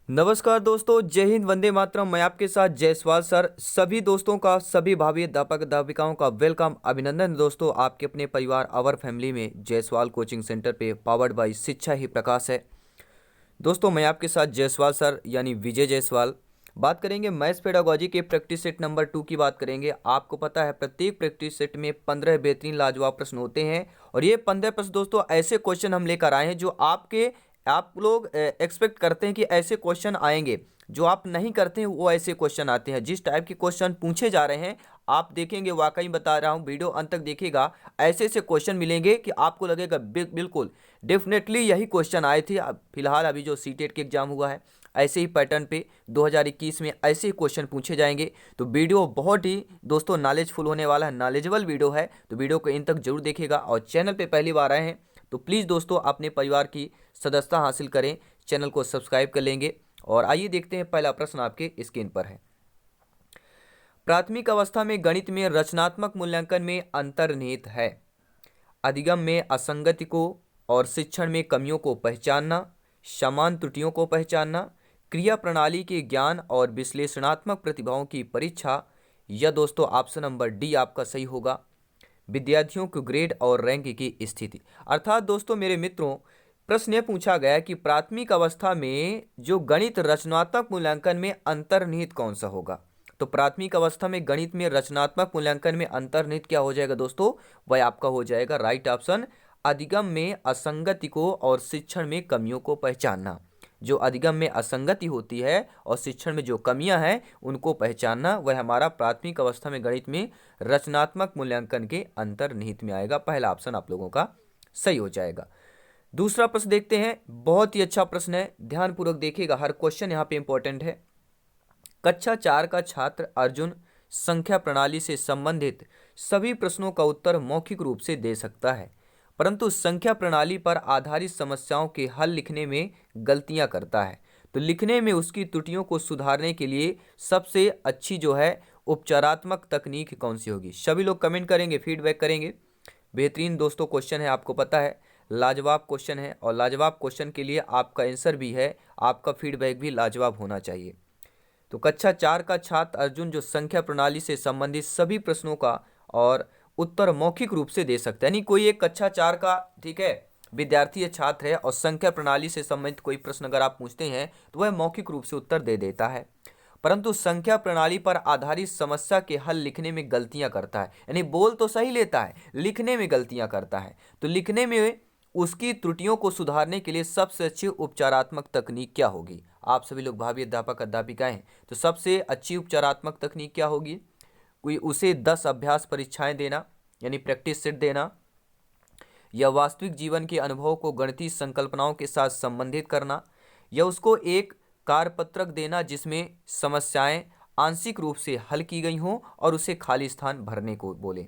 नमस्कार दोस्तों, जय हिंद, वंदे मातरम। मैं आपके साथ जयसवाल सर। सभी दोस्तों का, सभी भावी अध्यापक अध्यापिकाओं का वेलकम, अभिनंदन दोस्तों। आपके अपने परिवार आवर फैमिली में जयसवाल कोचिंग सेंटर पे पावर्ड बाय शिक्षा ही प्रकाश है। दोस्तों, मैं आपके साथ जयसवाल सर यानी विजय जयसवाल। बात करेंगे मैथ्स पेडागोजी के प्रैक्टिस सेट नंबर 2 की बात करेंगे। आपको पता है प्रत्येक प्रैक्टिस सेट में 15 बेहतरीन लाजवाब प्रश्न होते हैं और ये 15 प्रश्न दोस्तों ऐसे क्वेश्चन हम लेकर आए हैं जो आप लोग एक्सपेक्ट करते हैं कि ऐसे क्वेश्चन आएंगे। जो आप नहीं करते हैं वो ऐसे क्वेश्चन आते हैं। जिस टाइप के क्वेश्चन पूछे जा रहे हैं आप देखेंगे, वाकई बता रहा हूँ, वीडियो अंत तक देखिएगा, ऐसे ऐसे क्वेश्चन मिलेंगे कि आपको लगेगा बिल्कुल डेफिनेटली यही क्वेश्चन आए थे। फिलहाल अभी जो सीटेट के एग्जाम हुआ है ऐसे ही पैटर्न पे 2021 में ऐसे ही क्वेश्चन पूछे जाएंगे। तो वीडियो बहुत ही दोस्तों नॉलेजफुल होने वाला है, नॉलेजेबल वीडियो है। तो वीडियो को इन तक जरूर देखिएगा और चैनल पे पहली बार आए हैं तो प्लीज़ दोस्तों अपने परिवार की सदस्यता हासिल करें, चैनल को सब्सक्राइब कर लेंगे। और आइए देखते हैं, पहला प्रश्न आपके स्क्रीन पर है। प्राथमिक अवस्था में गणित में रचनात्मक मूल्यांकन में अंतर्निहित है अधिगम में असंगति को और शिक्षण में कमियों को पहचानना, समान त्रुटियों को पहचानना, क्रिया प्रणाली के ज्ञान और विश्लेषणात्मक प्रतिभाओं की परीक्षा, या दोस्तों ऑप्शन नंबर डी आपका सही होगा, विद्यार्थियों के ग्रेड और रैंक की स्थिति। अर्थात दोस्तों मेरे मित्रों, प्रश्न यह पूछा गया कि प्राथमिक अवस्था में जो गणित रचनात्मक मूल्यांकन में अंतर्निहित कौन सा होगा। तो प्राथमिक अवस्था में गणित में रचनात्मक मूल्यांकन में अंतर्निहित क्या हो जाएगा दोस्तों, वह आपका हो जाएगा राइट ऑप्शन, अधिगम में असंगति को और शिक्षण में कमियों को पहचानना। जो अधिगम में असंगति होती है और शिक्षण में जो कमियां हैं उनको पहचानना, वह हमारा प्राथमिक अवस्था में गणित में रचनात्मक मूल्यांकन के अंतर्निहित में आएगा। पहला ऑप्शन आप लोगों का सही हो जाएगा। दूसरा प्रश्न देखते हैं, बहुत ही अच्छा प्रश्न है, ध्यानपूर्वक देखिएगा, हर क्वेश्चन यहाँ पे इंपॉर्टेंट है। कक्षा 4 का छात्र अर्जुन संख्या प्रणाली से संबंधित सभी प्रश्नों का उत्तर मौखिक रूप से दे सकता है, परंतु संख्या प्रणाली पर आधारित समस्याओं के हल लिखने में गलतियां करता है। तो लिखने में उसकी त्रुटियों को सुधारने के लिए सबसे अच्छी जो है उपचारात्मक तकनीक कौन सी होगी। सभी लोग कमेंट करेंगे, फीडबैक करेंगे। बेहतरीन दोस्तों क्वेश्चन है, आपको पता है लाजवाब क्वेश्चन है और लाजवाब क्वेश्चन के लिए आपका आंसर भी है, आपका फीडबैक भी लाजवाब होना चाहिए। तो कक्षा 4 का छात्र अर्जुन जो संख्या प्रणाली से संबंधित सभी प्रश्नों का और उत्तर मौखिक रूप से दे सकता है। यानी कोई एक कक्षा 4 का, ठीक है, विद्यार्थी या छात्र है और संख्या प्रणाली से संबंधित कोई प्रश्न अगर आप पूछते हैं तो वह मौखिक रूप से उत्तर दे देता है, परंतु संख्या प्रणाली पर आधारित समस्या के हल लिखने में गलतियां करता है। यानी बोल तो सही लेता है, लिखने में गलतियां करता है। तो लिखने में उसकी त्रुटियों को सुधारने के लिए सबसे अच्छी उपचारात्मक तकनीक क्या होगी। आप सभी लोग भावी अध्यापक अध्यापिकाएं, तो सबसे अच्छी उपचारात्मक तकनीक क्या होगी। कोई उसे 10 अभ्यास परीक्षाएं देना यानी प्रैक्टिस सेट देना, या वास्तविक जीवन के अनुभव को गणितीय संकल्पनाओं के साथ संबंधित करना, या उसको एक कार्यपत्रक देना जिसमें समस्याएं आंशिक रूप से हल की गई हों और उसे खाली स्थान भरने को बोले,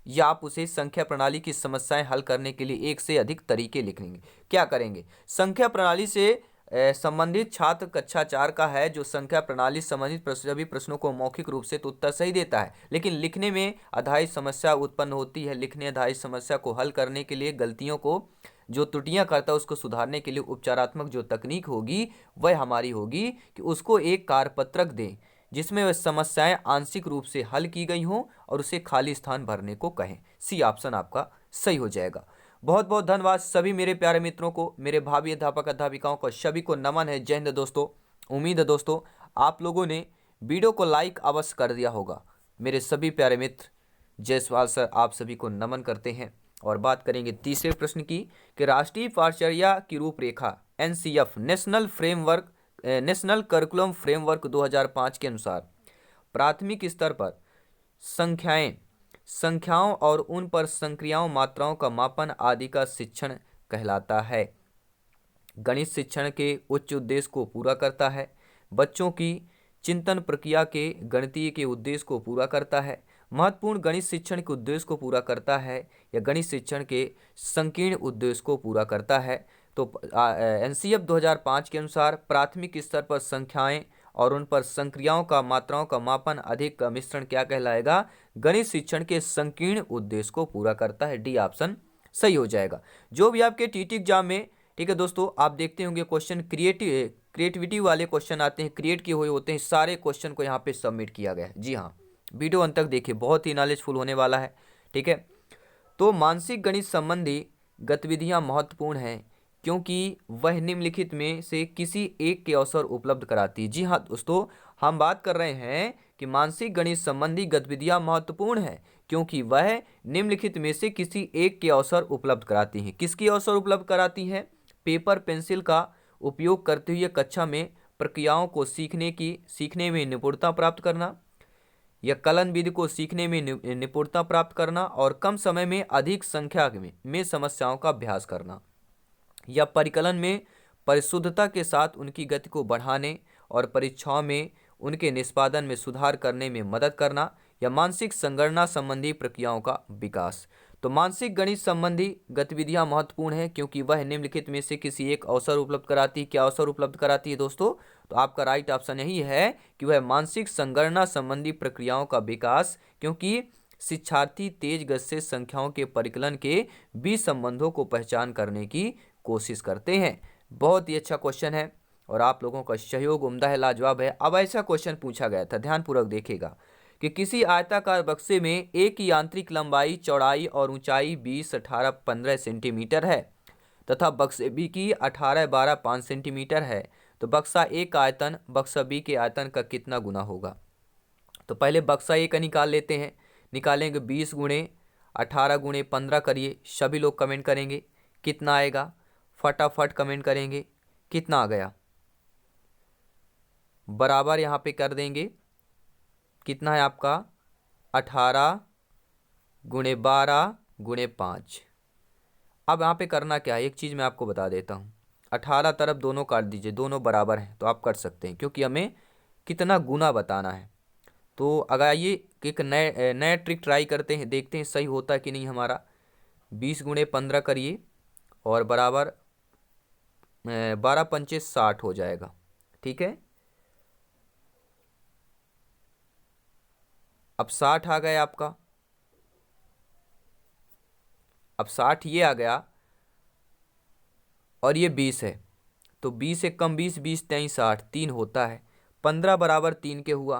या आप उसे संख्या प्रणाली की समस्याएं हल करने के लिए एक से अधिक तरीके लिखेंगे। क्या करेंगे, संख्या प्रणाली से संबंधित छात्र कक्षा 4 का है जो संख्या प्रणाली संबंधित सभी प्रश्नों को मौखिक रूप से तो उत्तर सही देता है, लेकिन लिखने में आधारित समस्या उत्पन्न होती है। लिखने आधारित समस्या को हल करने के लिए गलतियों को, जो त्रुटियां करता है उसको सुधारने के लिए उपचारात्मक जो तकनीक होगी वह हमारी होगी कि उसको एक कार्यपत्रक दें जिसमें वह समस्याएं आंशिक रूप से हल की गई हों और उसे खाली स्थान भरने को कहें। सी ऑप्शन आपका सही हो जाएगा। बहुत बहुत धन्यवाद सभी मेरे प्यारे मित्रों को, मेरे भावी अध्यापक अध्यापिकाओं को, सभी को नमन है। जय हिंद दोस्तों। उम्मीद है दोस्तों आप लोगों ने वीडियो को लाइक अवश्य कर दिया होगा। मेरे सभी प्यारे मित्र जयसवाल सर आप सभी को नमन करते हैं। और बात करेंगे तीसरे प्रश्न की कि राष्ट्रीय पाठचर्या की रूपरेखा एनसीएफ नेशनल करिकुलम फ्रेमवर्क 2005 के अनुसार प्राथमिक स्तर पर संख्याओं और उन पर संक्रियाओं मात्राओं का मापन आदि का शिक्षण कहलाता है। गणित शिक्षण के उच्च उद्देश्य को पूरा करता है, बच्चों की चिंतन प्रक्रिया के गणितीय के उद्देश्य को पूरा करता है, महत्वपूर्ण गणित शिक्षण के उद्देश्य को पूरा करता है, या गणित शिक्षण के संकीर्ण उद्देश्य को पूरा करता है। तो एनसीएफ 2005 के अनुसार प्राथमिक स्तर पर संख्याएं और उन पर संक्रियाओं का मात्राओं का मापन अधिक का मिश्रण क्या कहलाएगा, गणित शिक्षण के संकीर्ण उद्देश्य को पूरा करता है। डी ऑप्शन सही हो जाएगा। जो भी आपके टीटी एग्जाम में ठीक है दोस्तों, आप देखते होंगे क्वेश्चन क्रिएटिविटी वाले क्वेश्चन आते हैं, क्रिएट किए हुए होते हैं, सारे क्वेश्चन को यहाँ पे सबमिट किया गया है। जी हाँ, वीडियो अंत तक देखिए, बहुत ही नॉलेजफुल होने वाला है। ठीक है, तो मानसिक गणित संबंधी गतिविधियां महत्वपूर्ण हैं क्योंकि वह निम्नलिखित में से किसी एक के अवसर उपलब्ध कराती है। जी हाँ दोस्तों, हम बात कर रहे हैं कि मानसिक गणित संबंधी गतिविधियां महत्वपूर्ण है क्योंकि वह निम्नलिखित में से किसी एक के अवसर उपलब्ध कराती हैं। किसकी अवसर उपलब्ध कराती हैं? पेपर पेंसिल का उपयोग करते हुए कक्षा में प्रक्रियाओं को सीखने में निपुणता प्राप्त करना, या कलन विधि को सीखने में निपुणता प्राप्त करना, और कम समय में अधिक संख्या में समस्याओं का अभ्यास करना, या परिकलन में परिशुद्धता के साथ उनकी गति को बढ़ाने और परीक्षाओं में उनके निष्पादन में सुधार करने में मदद करना, या मानसिक संगणना संबंधी प्रक्रियाओं का विकास। तो मानसिक गणित संबंधी गतिविधियां महत्वपूर्ण हैं क्योंकि वह निम्नलिखित में से किसी एक अवसर उपलब्ध कराती है। क्या अवसर उपलब्ध कराती है दोस्तों? तो आपका राइट ऑप्शन यही है कि वह मानसिक संगणना संबंधी प्रक्रियाओं का विकास, क्योंकि शिक्षार्थी तेज गति से संख्याओं के परिकलन के बीच संबंधों को पहचान करने की कोशिश करते हैं। बहुत ही अच्छा क्वेश्चन है और आप लोगों का सहयोग उम्दा है, लाजवाब है। अब ऐसा क्वेश्चन पूछा गया था, ध्यानपूर्वक देखिएगा, कि किसी आयताकार बक्से में एक की आंतरिक लंबाई, चौड़ाई और ऊंचाई 20, 18, 15 सेंटीमीटर है तथा बक्से बी की 18, 12, 5 सेंटीमीटर है, तो बक्सा ए का आयतन बक्सा बी के आयतन का कितना गुना होगा? तो पहले बक्सा ए का निकाल लेते हैं। निकालेंगे 20 गुणे 18 गुणे 15 करिए, सभी लोग कमेंट करेंगे कितना आएगा, फटाफट कमेंट करेंगे कितना आ गया। बराबर यहाँ पे कर देंगे, कितना है आपका 18 गुणे 12 गुणे 5। अब यहाँ पे करना क्या है, एक चीज़ मैं आपको बता देता हूँ। 18 तरफ दोनों काट दीजिए, दोनों बराबर हैं तो आप कर सकते हैं, क्योंकि हमें कितना गुना बताना है। तो अगर आइए एक नया ट्रिक ट्राई करते हैं, देखते हैं सही होता है कि नहीं हमारा। 20 गुणे 15 करिए और बराबर 12 पंचे 60 हो जाएगा। ठीक है, अब 60 आ गया आपका, अब 60 ये आ गया और ये 20 है, तो 20 से कम 20, 20 तेईस 60, 3 होता है। 15 बराबर 3 के हुआ,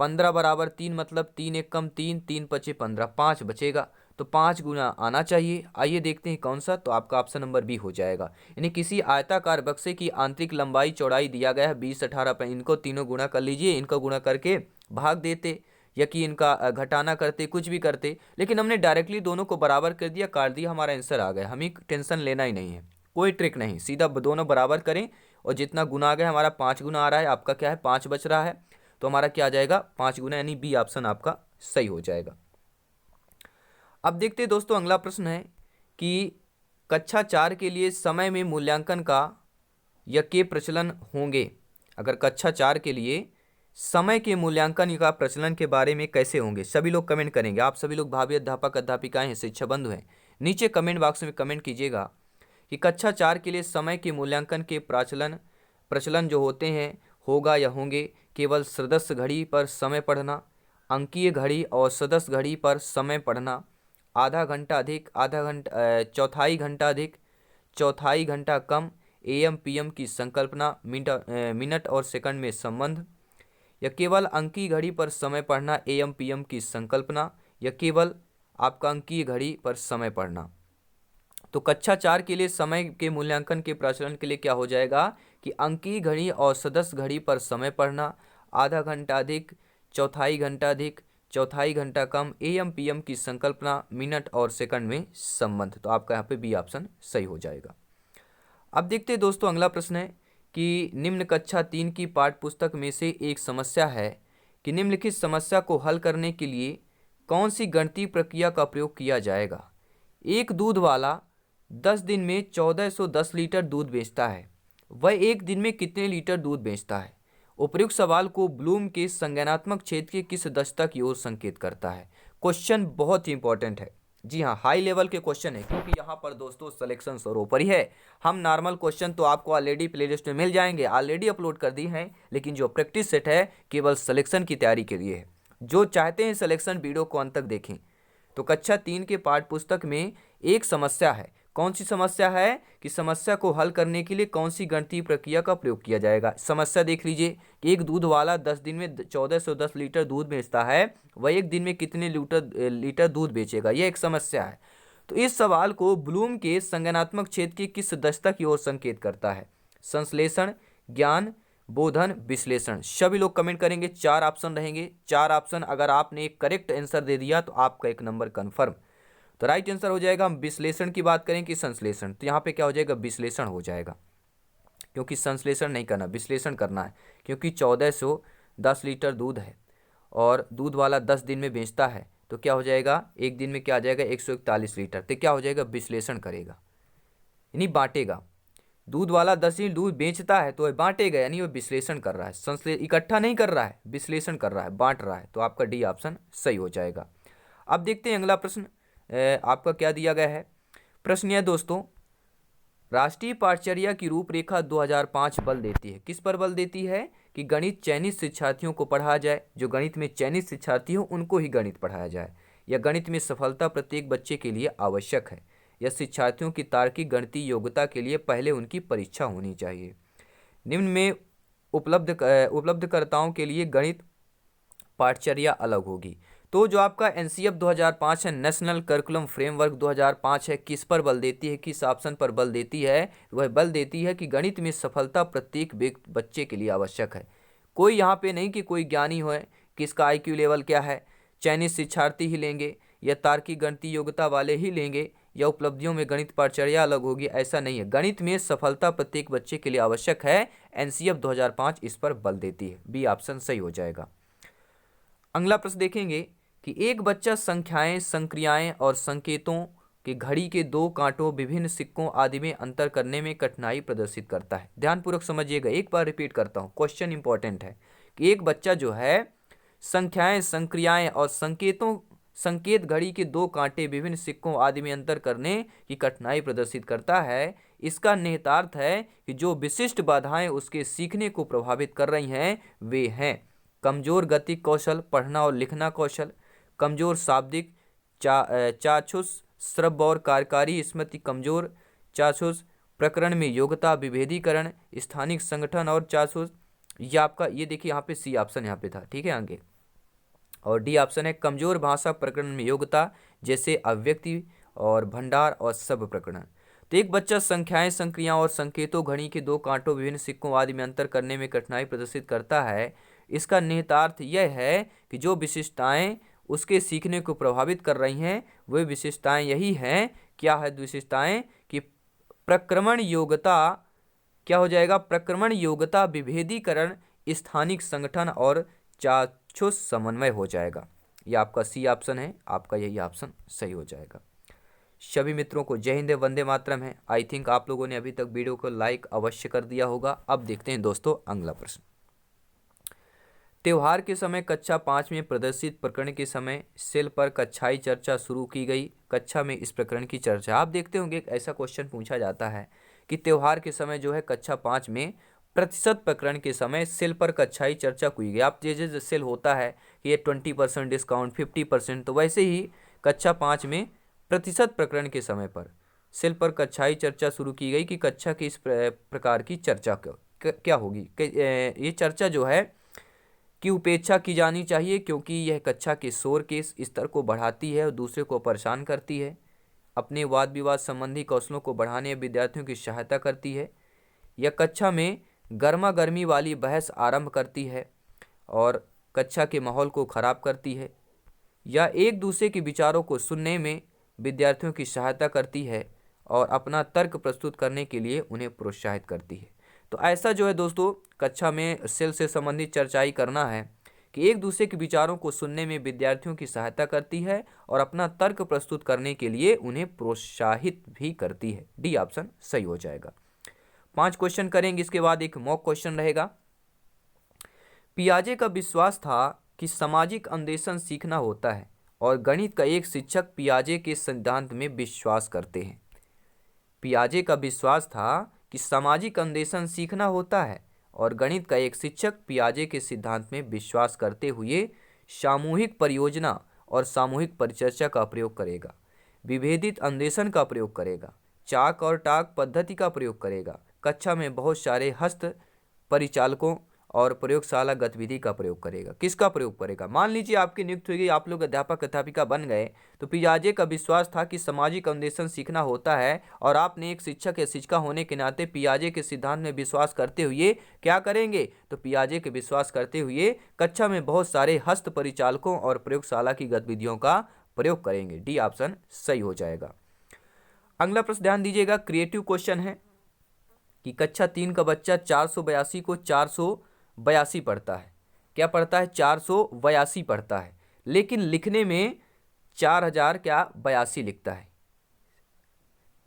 15 बराबर 3 मतलब 3 एक कम 3, 3 पचे 15, 5 बचेगा, तो 5 गुना आना चाहिए। आइए देखते हैं कौन सा, तो आपका ऑप्शन नंबर बी हो जाएगा। यानी किसी आयताकार बक्से की आंतरिक लंबाई चौड़ाई दिया गया है 20, 18 पर, इनको तीनों गुना कर लीजिए, इनको गुना करके भाग देते या कि इनका घटाना करते, कुछ भी करते, लेकिन हमने डायरेक्टली दोनों को बराबर कर दिया, काट दिया, हमारा आंसर आ गया। हमें टेंशन लेना ही नहीं है, कोई ट्रिक नहीं, सीधा दोनों बराबर करें और जितना गुना आ गया, हमारा 5 गुना आ रहा है, आपका क्या है 5 बच रहा है, तो हमारा क्या आ जाएगा 5 गुना, यानी बी ऑप्शन आपका सही हो जाएगा। अब देखते हैं दोस्तों, अगला प्रश्न है कि कक्षा 4 के लिए समय में मूल्यांकन का या के प्रचलन होंगे। अगर कक्षा 4 के लिए समय के मूल्यांकन का प्रचलन के बारे में कैसे होंगे, सभी लोग कमेंट करेंगे। आप सभी लोग भावी अध्यापक अध्यापिकाएं हैं, शिक्षा बंधु हैं, नीचे कमेंट बॉक्स में कमेंट कीजिएगा कि कक्षा 4 के लिए समय के मूल्यांकन के प्रचलन जो होते हैं होगा या होंगे। केवल सदस्य घड़ी पर समय पढ़ना, अंकीय घड़ी और सदस्य घड़ी पर समय पढ़ना, आधा घंटा अधिक, आधा घंटा चौथाई घंटा अधिक, चौथाई घंटा कम, एएम पीएम की संकल्पना, मिनट और सेकंड में संबंध, या केवल अंकीय घड़ी पर समय पढ़ना, एएम पीएम की संकल्पना, या केवल आपका अंकीय घड़ी पर समय पढ़ना। तो कक्षा 4 के लिए समय के मूल्यांकन के प्रचलन के लिए क्या हो जाएगा कि अंकीय घड़ी और सदस्य घड़ी पर समय पढ़ना, आधा घंटा अधिक, चौथाई घंटा अधिक, चौथाई घंटा कम, एएम पीएम की संकल्पना, मिनट और सेकंड में संबंध। तो आपका यहाँ पे बी ऑप्शन सही हो जाएगा। अब देखते हैं दोस्तों, अगला प्रश्न है कि निम्न कक्षा 3 की पाठ्य पुस्तक में से एक समस्या है कि निम्नलिखित समस्या को हल करने के लिए कौन सी गणितीय प्रक्रिया का प्रयोग किया जाएगा। एक दूध वाला 10 दिन में 1410 लीटर दूध बेचता है, वह एक दिन में कितने लीटर दूध बेचता है? उपयुक्त सवाल को ब्लूम के संज्ञानात्मक क्षेत्र के किस दक्षता की ओर संकेत करता है? क्वेश्चन बहुत ही इंपॉर्टेंट है। जी हाँ, हाई लेवल के क्वेश्चन है, क्योंकि यहाँ पर दोस्तों सिलेक्शन सर्वोपरि है। हम नॉर्मल क्वेश्चन तो आपको ऑलरेडी प्लेलिस्ट में मिल जाएंगे, ऑलरेडी अपलोड कर दी हैं, लेकिन जो प्रैक्टिस सेट है केवल सिलेक्शन की तैयारी के लिए है। जो चाहते हैं सिलेक्शन वीडियो को अंत तक देखें। तो कक्षा 3 के पाठ्य पुस्तक में एक समस्या है, कौन सी समस्या है कि समस्या को हल करने के लिए कौन सी गणितीय प्रक्रिया का प्रयोग किया जाएगा। समस्या देख लीजिए कि एक दूध वाला 10 दिन में 1410 लीटर दूध बेचता है, वह एक दिन में कितने लीटर दूध बेचेगा, यह एक समस्या है। तो इस सवाल को ब्लूम के संज्ञानात्मक क्षेत्र की किस दशा की ओर संकेत करता है? संश्लेषण, ज्ञान, बोधन, विश्लेषण। सभी लोग कमेंट करेंगे, 4 ऑप्शन रहेंगे। 4 ऑप्शन अगर आपने एक करेक्ट आंसर दे दिया तो आपका 1 नंबर कन्फर्म। तो राइट आंसर हो जाएगा, हम विश्लेषण की बात करें कि संश्लेषण, तो यहाँ पे क्या हो जाएगा, विश्लेषण हो जाएगा, क्योंकि संश्लेषण नहीं करना, विश्लेषण करना है। क्योंकि 1410 लीटर दूध है और दूध वाला 10 दिन में बेचता है, तो क्या हो जाएगा, एक दिन में क्या आ जाएगा, 141 लीटर। तो क्या हो जाएगा, विश्लेषण करेगा, यानी बांटेगा। दूध वाला 10 दिन दूध बेचता है तो वह बांटेगा, यानी वह विश्लेषण कर रहा है, इकट्ठा नहीं कर रहा है, विश्लेषण कर रहा है, बांट रहा है। तो आपका डी ऑप्शन सही हो जाएगा। अब देखते हैं अगला प्रश्न आपका क्या दिया गया है। प्रश्न यह दोस्तों, राष्ट्रीय पाठचर्या की रूपरेखा 2005 बल देती है, किस पर बल देती है कि गणित चयनित शिक्षार्थियों को पढ़ाया जाए, जो गणित में चयनित शिक्षार्थी हो उनको ही गणित पढ़ाया जाए, या गणित में सफलता प्रत्येक बच्चे के लिए आवश्यक है, या शिक्षार्थियों की तार्किक गणितीय योग्यता के लिए पहले उनकी परीक्षा होनी चाहिए। निम्न में उपलब्धकर्ताओं के लिए गणित पाठचर्या अलग होगी। तो जो आपका एनसीएफ 2005 है, नेशनल करिकुलम फ्रेमवर्क 2005 है, किस पर बल देती है, किस ऑप्शन पर बल देती है? वह बल देती है कि गणित में सफलता प्रत्येक बच्चे के लिए आवश्यक है। कोई यहाँ पे नहीं कि कोई ज्ञानी हो, किसका आईक्यू लेवल क्या है, चयनित शिक्षार्थी ही लेंगे या तार्किक गणितीय योग्यता वाले ही लेंगे, या उपलब्धियों में गणित पाठचर्या अलग होगी, ऐसा नहीं है। गणित में सफलता प्रत्येक बच्चे के लिए आवश्यक है, एनसीएफ 2005 इस पर बल देती है। बी ऑप्शन सही हो जाएगा। अगला प्रश्न देखेंगे कि एक बच्चा संख्याएं, संक्रियाएं और संकेतों के घड़ी के 2 कांटों, विभिन्न सिक्कों आदि में अंतर करने में कठिनाई प्रदर्शित करता है। ध्यानपूर्वक समझिएगा, एक बार रिपीट करता हूं, क्वेश्चन इंपॉर्टेंट है कि एक बच्चा जो है संख्याएं, संक्रियाएं और संकेत घड़ी के 2 कांटे, विभिन्न सिक्कों आदि में अंतर करने की कठिनाई प्रदर्शित करता है। इसका निहितार्थ है कि जो विशिष्ट बाधाएं उसके सीखने को प्रभावित कर रही हैं वे हैं कमजोर गतिक कौशल, पढ़ना और लिखना कौशल, कमजोर शाब्दिक चाक्षुष, श्रव्य और कार्यकारी स्मृति, कमजोर चाक्षुष, प्रकरण में योग्यता, विभेदीकरण, स्थानिक संगठन और चाक्षुष। ये आपका, ये देखिए यहाँ पे सी ऑप्शन यहाँ पे था, ठीक है आगे। और डी ऑप्शन है कमजोर भाषा प्रकरण में योग्यता, जैसे अव्यक्ति और भंडार और शब्द प्रकरण। तो एक बच्चा संख्याएं, संक्रियाओं और संकेतों, घड़ी के 2 कांटों, विभिन्न सिक्कों आदि में अंतर करने में कठिनाई प्रदर्शित करता है। इसका निहितार्थ यह है कि जो विशिष्टताएं उसके सीखने को प्रभावित कर रही हैं वे विशेषताएं यही हैं। क्या है विशेषताएं कि प्रक्रमण योग्यता, क्या हो जाएगा, प्रक्रमण योग्यता, विभेदीकरण, स्थानिक संगठन और चाक्षुष समन्वय हो जाएगा। ये आपका सी ऑप्शन है, आपका यही ऑप्शन सही हो जाएगा। सभी मित्रों को जय हिंद, वंदे मातरम है। आई थिंक आप लोगों ने अभी तक वीडियो को लाइक अवश्य कर दिया होगा। अब देखते हैं दोस्तों अगला प्रश्न। त्योहार के समय कक्षा 5 में प्रदर्शित प्रकरण के समय सेल पर कक्षाई चर्चा शुरू की गई। कक्षा में इस प्रकरण की चर्चा, आप देखते होंगे ऐसा क्वेश्चन पूछा जाता है कि त्योहार के समय जो है कक्षा 5 में प्रतिशत प्रकरण के समय सेल पर कक्षाई चर्चा की गई। आप जैसे सेल होता है कि ये 20% डिस्काउंट, 50%, तो वैसे ही कक्षा 5 में प्रतिशत प्रकरण के समय पर सेल पर कक्षाई चर्चा शुरू की गई कि कक्षा की इस प्रकार की चर्चा क्या होगी। ये चर्चा जो है की उपेक्षा की जानी चाहिए, क्योंकि यह कक्षा के शोर के स्तर को बढ़ाती है और दूसरे को परेशान करती है, अपने वाद विवाद संबंधी कौशलों को बढ़ाने में विद्यार्थियों की सहायता करती है, यह कक्षा में गर्मा गर्मी वाली बहस आरंभ करती है और कक्षा के माहौल को खराब करती है, या एक दूसरे के विचारों को सुनने में विद्यार्थियों की सहायता करती है और अपना तर्क प्रस्तुत करने के लिए उन्हें प्रोत्साहित करती है। तो ऐसा जो है दोस्तों कक्षा में सेल से संबंधित चर्चाई करना है कि एक दूसरे के विचारों को सुनने में विद्यार्थियों की सहायता करती है और अपना तर्क प्रस्तुत करने के लिए उन्हें प्रोत्साहित भी करती है। डी ऑप्शन सही हो जाएगा। 5 क्वेश्चन करेंगे, इसके बाद एक मॉक क्वेश्चन रहेगा। पियाजे का विश्वास था कि सामाजिक अन्वेषण सीखना होता है और गणित का एक शिक्षक पियाजे के सिद्धांत में विश्वास करते हैं। पियाजे का विश्वास था कि सामाजिक अन्वेषण सीखना होता है और गणित का एक शिक्षक पियाजे के सिद्धांत में विश्वास करते हुए सामूहिक परियोजना और सामूहिक परिचर्चा का प्रयोग करेगा, विभेदित अन्वेषण का प्रयोग करेगा, चाक और टाक पद्धति का प्रयोग करेगा। कक्षा में बहुत सारे हस्त परिचालकों और प्रयोगशाला गतिविधि का प्रयोग करेगा। किसका प्रयोग करेगा? मान लीजिए आपकी नियुक्ति हुई, आप लोग अध्यापक अध्यापिका बन गए, तो पियाजे का विश्वास था कि सामाजिक अनुशासन सीखना होता है, और आपने एक शिक्षक या शिक्षिका होने के नाते पियाजे के सिद्धांत में विश्वास करते हुए क्या करेंगे? तो पियाजे के विश्वास करते हुए कक्षा में बहुत सारे हस्त परिचालकों और प्रयोगशाला की गतिविधियों का प्रयोग करेंगे। डी ऑप्शन सही हो जाएगा। अगला प्रश्न ध्यान दीजिएगा, क्रिएटिव क्वेश्चन है कि कक्षा 3 का बच्चा 482 को 482 पढ़ता है। क्या पढ़ता है? 482 पढ़ता है, लेकिन लिखने में 4082 लिखता है।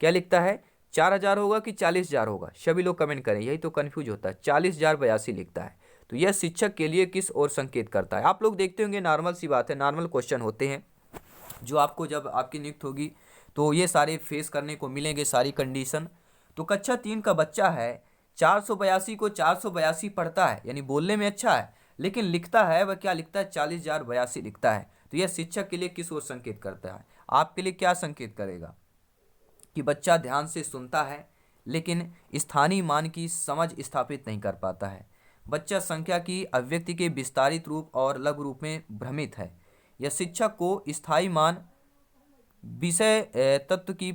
क्या लिखता है? 4000 होगा कि 40,000 होगा? सभी लोग कमेंट करें, यही तो कंफ्यूज होता है। 40,082 लिखता है। तो यह शिक्षक के लिए किस ओर संकेत करता है? आप लोग देखते होंगे, नॉर्मल सी बात है, नॉर्मल क्वेश्चन होते हैं जो आपको जब आपकी नियुक्ति होगी तो ये सारे फेस करने को मिलेंगे, सारी कंडीशन। तो कक्षा 3 का बच्चा है, 482 को 482 पढ़ता है, यानी बोलने में अच्छा है, लेकिन लिखता है वह क्या लिखता है? 40,082 लिखता है। तो यह शिक्षक के लिए किस ओर संकेत करता है? आपके लिए क्या संकेत करेगा? कि बच्चा ध्यान से सुनता है लेकिन स्थानीय मान की समझ स्थापित नहीं कर पाता है। बच्चा संख्या की अभिव्यक्ति के विस्तारित रूप और लघु रूप में भ्रमित है। यह शिक्षक को स्थायी मान विषय तत्व की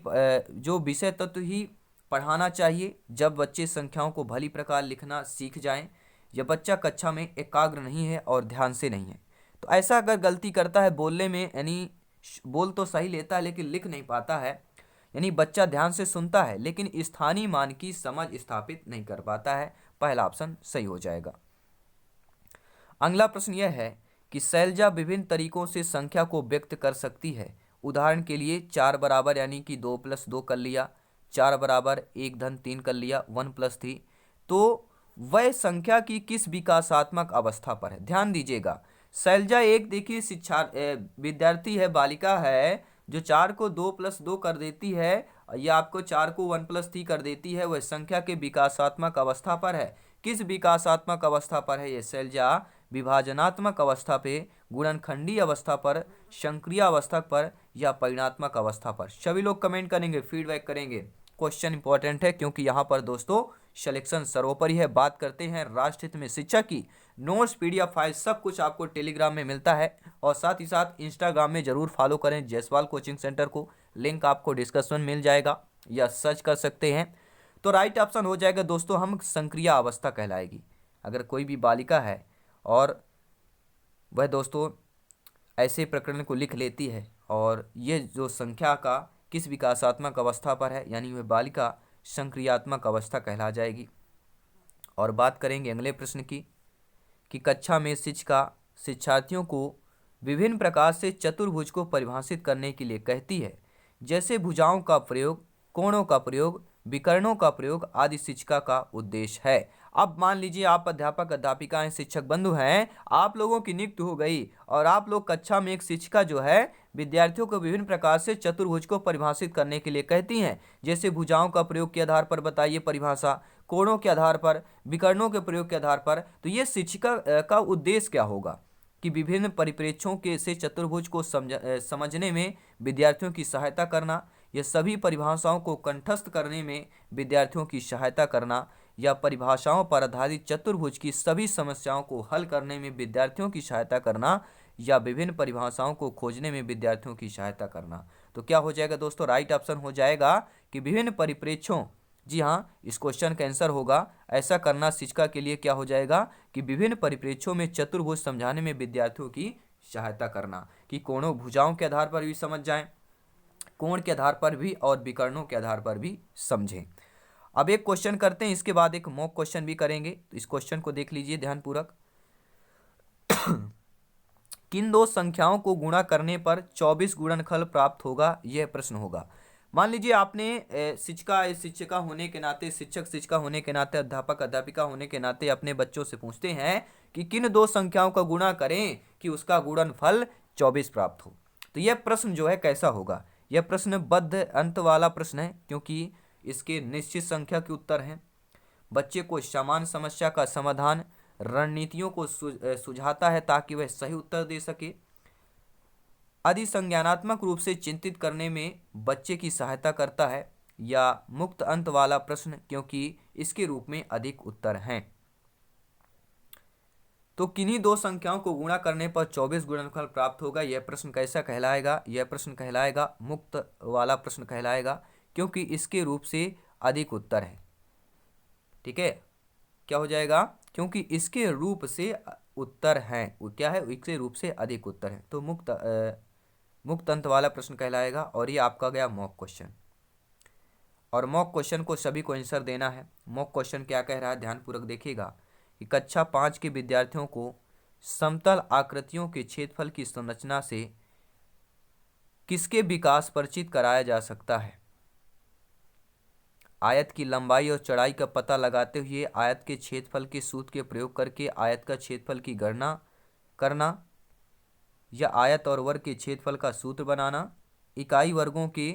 जो विषय तत्व ही पढ़ाना चाहिए, जब बच्चे संख्याओं को भली प्रकार लिखना सीख जाएं। यह बच्चा कक्षा में एकाग्र नहीं है और ध्यान से नहीं है। तो ऐसा अगर गलती करता है बोलने में, यानी बोल तो सही लेता है लेकिन लिख नहीं पाता है, यानी बच्चा ध्यान से सुनता है लेकिन स्थानीय मान की समझ स्थापित नहीं कर पाता है। पहला ऑप्शन सही हो जाएगा। अगला प्रश्न यह है कि शैलजा विभिन्न तरीकों से संख्या को व्यक्त कर सकती है। उदाहरण के लिए 4 बराबर यानी कि 2 + 2 कर लिया, 4 बराबर 1 + 3 कर लिया, 1 + 3। तो वह संख्या की किस विकासात्मक अवस्था पर है? ध्यान दीजिएगा, शैलजा एक देखिए शिक्षा विद्यार्थी है, बालिका है, जो 4 को 2 + 2 कर देती है या आपको 4 को 1 + 3 कर देती है। वह संख्या के विकासात्मक अवस्था पर है। किस विकासात्मक अवस्था पर है ये शैलजा? विभाजनात्मक अवस्था पे, गुणनखंडी अवस्था पर, संक्रिय अवस्था पर, या परिणात्मक अवस्था पर? सभी लोग कमेंट करेंगे, फीडबैक करेंगे। क्वेश्चन इंपॉर्टेंट है क्योंकि यहाँ पर दोस्तों सिलेक्शन सर्वोपरि है। बात करते हैं राष्ट्रहित में शिक्षा की। नोट्स, पीडीएफ फाइल सब कुछ आपको टेलीग्राम में मिलता है, और साथ ही साथ इंस्टाग्राम में जरूर फॉलो करें जायसवाल कोचिंग सेंटर को। लिंक आपको डिस्क्रिप्शन मिल जाएगा या सर्च कर सकते हैं। तो राइट ऑप्शन हो जाएगा दोस्तों, हम संक्रिय अवस्था कहलाएगी। अगर कोई भी बालिका है और वह दोस्तों ऐसे प्रकरण को लिख लेती है और ये जो संख्या का किस विकासात्मक अवस्था पर है, यानी वह बालिका संक्रियात्मक अवस्था कहला जाएगी। और बात करेंगे अगले प्रश्न की कि कक्षा में शिक्षिका शिक्षार्थियों को विभिन्न प्रकार से चतुर्भुज को परिभाषित करने के लिए कहती है, जैसे भुजाओं का प्रयोग, कोणों का प्रयोग, विकर्णों का प्रयोग आदि शिक्षिका का उद्देश्य है। अब मान लीजिए आप अध्यापक अध्यापिकाएं शिक्षक बंधु हैं, आप लोगों की नियुक्ति हो गई और आप लोग कक्षा में एक शिक्षिका जो है विद्यार्थियों को विभिन्न प्रकार से चतुर्भुज को परिभाषित करने के लिए कहती हैं। जैसे भुजाओं का प्रयोग के आधार पर बताइए परिभाषा, कोणों के आधार पर, विकर्णों के प्रयोग के आधार पर। तो ये शिक्षिका का उद्देश्य क्या होगा कि विभिन्न परिप्रेक्ष्यों के से चतुर्भुज को समझने में विद्यार्थियों की सहायता करना, यह सभी परिभाषाओं को कंठस्थ करने में विद्यार्थियों की सहायता करना, या परिभाषाओं पर आधारित चतुर्भुज की सभी समस्याओं को हल करने में विद्यार्थियों की सहायता करना, या विभिन्न परिभाषाओं को खोजने में विद्यार्थियों की सहायता करना। तो क्या हो जाएगा दोस्तों? राइट ऑप्शन हो जाएगा कि विभिन्न परिप्रेक्ष्यों, जी हाँ, इस क्वेश्चन का आंसर होगा ऐसा करना शिक्षिका के लिए क्या हो जाएगा कि विभिन्न परिप्रेक्ष्यों में चतुर्भुज समझाने में विद्यार्थियों की सहायता करना, कि कोणों भुजाओं के आधार पर भी समझ जाएं, कोण के आधार पर भी और विकर्णों के आधार पर भी समझें। अब एक क्वेश्चन करते हैं, इसके बाद एक मॉक क्वेश्चन भी करेंगे। तो इस क्वेश्चन को देख लीजिए ध्यानपूर्वक। किन दो संख्याओं को गुणा करने पर 24 गुणनफल प्राप्त होगा? यह प्रश्न होगा। मान लीजिए आपने शिक्षिका होने के नाते, शिक्षिका होने के नाते, अध्यापक अध्यापिका होने के नाते अपने बच्चों से पूछते हैं कि किन दो संख्याओं का गुणा करें कि उसका गुणनफल 24 प्राप्त हो। तो यह प्रश्न जो है कैसा होगा? यह प्रश्न बद्ध अंत वाला प्रश्न है क्योंकि इसके निश्चित संख्या के उत्तर हैं। बच्चे को समान समस्या का समाधान, रणनीतियों को सुझाता है ताकि वह सही उत्तर दे सके। अधिसंज्ञानात्मक रूप से चिंतित करने में बच्चे की सहायता करता है। या मुक्त अंत वाला प्रश्न, क्योंकि इसके रूप में अधिक उत्तर हैं। तो किन्हीं दो संख्याओं को गुणा करने पर 24 गुणनफल प्राप्त होगा। यह प्रश्न कैसा कहलाएगा? यह प्रश्न कहलाएगा मुक्त वाला प्रश्न कहलाएगा, क्योंकि इसके रूप से अधिक उत्तर है। ठीक है, क्या हो जाएगा? क्योंकि इसके रूप से उत्तर हैं। क्या है? इसके रूप से अधिक उत्तर है, तो मुक्त अंत वाला प्रश्न कहलाएगा। और ये आपका गया मॉक क्वेश्चन। और मॉक क्वेश्चन को सभी को आंसर देना है। मॉक क्वेश्चन क्या कह रहा है, ध्यानपूर्वक देखिएगा कि कक्षा 5 के विद्यार्थियों को समतल आकृतियों के क्षेत्रफल की संरचना से किसके विकास परिचित कराया जा सकता है? आयत की लंबाई और चौड़ाई का पता लगाते हुए आयत के क्षेत्रफल के सूत्र के प्रयोग करके आयत का क्षेत्रफल की गणना करना, या आयत और वर्ग के क्षेत्रफल का सूत्र बनाना, इकाई वर्गों के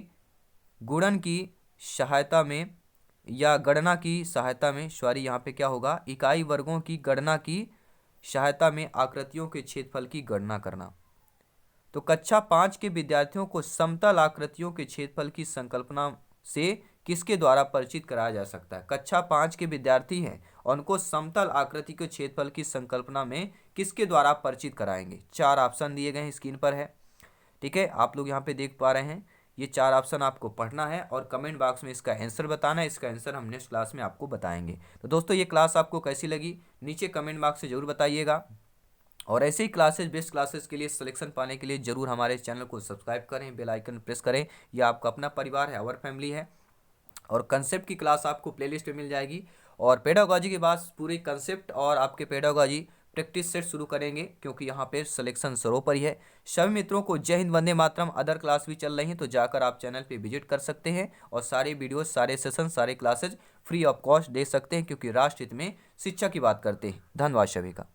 गुणन की सहायता में या गणना की सहायता में, सॉरी यहाँ पे क्या होगा, इकाई वर्गों की गणना की सहायता में आकृतियों के क्षेत्रफल की गणना करना। तो कक्षा 5 के विद्यार्थियों को समतल आकृतियों के क्षेत्रफल की संकल्पना से किसके द्वारा परिचित कराया जा सकता है? कक्षा 5 के विद्यार्थी हैं और उनको समतल आकृति के क्षेत्रफल की संकल्पना में किसके द्वारा परिचित कराएंगे? 4 ऑप्शन दिए गए हैं, स्क्रीन पर है। ठीक है, आप लोग यहाँ पे देख पा रहे हैं। ये 4 ऑप्शन आपको पढ़ना है और कमेंट बॉक्स में इसका आंसर बताना है। इसका आंसर हम नेक्स्ट क्लास में आपको बताएंगे। तो दोस्तों, ये क्लास आपको कैसी लगी नीचे कमेंट बॉक्स से जरूर बताइएगा। और ऐसे ही क्लासेस, बेस्ट क्लासेस के लिए सिलेक्शन पाने के लिए जरूर हमारे चैनल को सब्सक्राइब करें, बेल आइकन प्रेस करें। यह आपका अपना परिवार है, आवर फैमिली है। और कंसेप्ट की क्लास आपको प्लेलिस्ट में मिल जाएगी। और पेडागोजी के बाद पूरी कंसेप्ट और आपके पेडागोजी प्रैक्टिस सेट शुरू करेंगे, क्योंकि यहाँ पे सिलेक्शन सरोपरी है। सभी मित्रों को जय हिंद, वंदे मातरम। अदर क्लास भी चल रही हैं, तो जाकर आप चैनल पे विजिट कर सकते हैं और सारे वीडियोस, सारे सेशन, सारे क्लासेज फ्री ऑफ कॉस्ट देख सकते हैं, क्योंकि राष्ट्र हित में शिक्षा की बात करते हैं। धन्यवाद सभी का।